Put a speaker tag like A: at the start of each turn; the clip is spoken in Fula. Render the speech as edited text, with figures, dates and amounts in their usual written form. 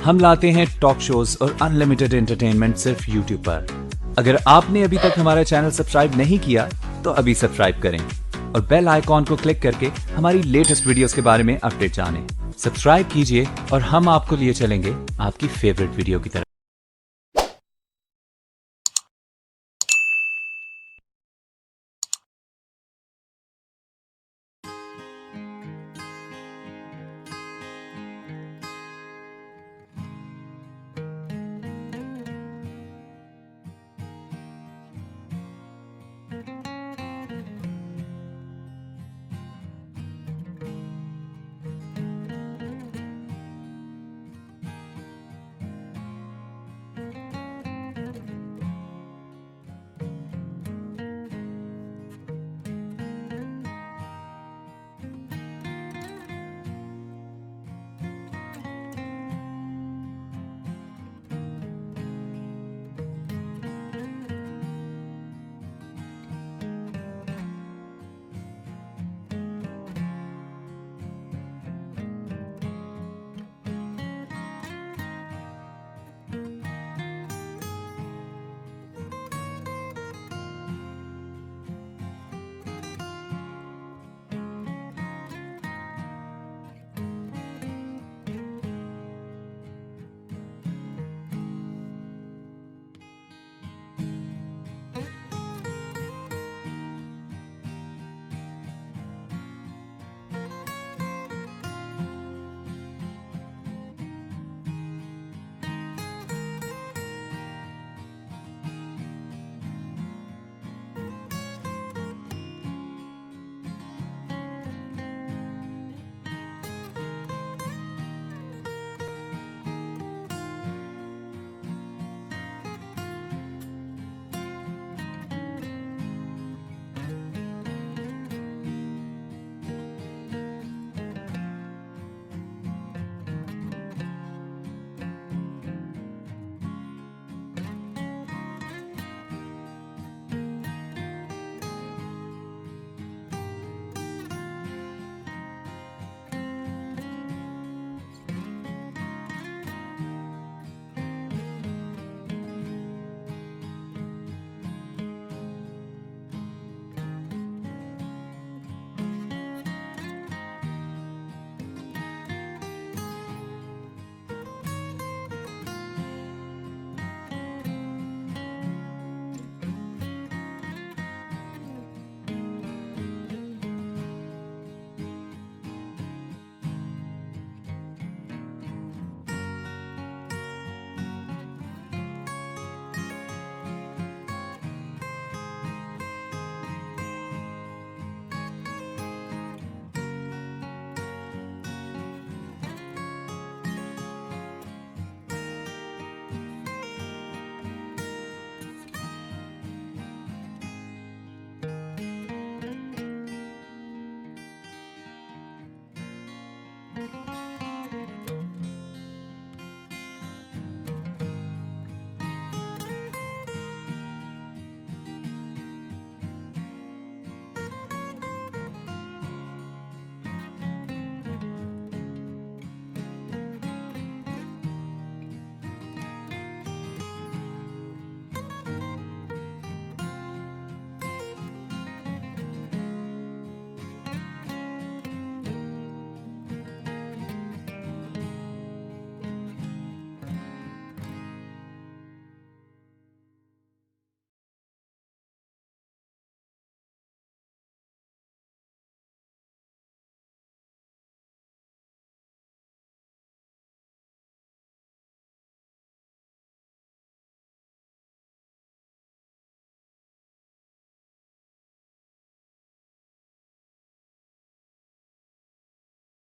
A: हम लाते हैं talk shows और अनलिमिटेड एंटरटेनमेंट सिर्फ यूट्यूब पर। अगर आपने अभी तक हमारा चैनल सब्सक्राइब नहीं किया तो अभी सब्सक्राइब करें और बेल आइकॉन को क्लिक करके हमारी लेटेस्ट वीडियोस के बारे में अपडेट जानें। सब्सक्राइब कीजिए और हम आपको लिए चलेंगे आपकी फेवरेट वीडियो की तरफ।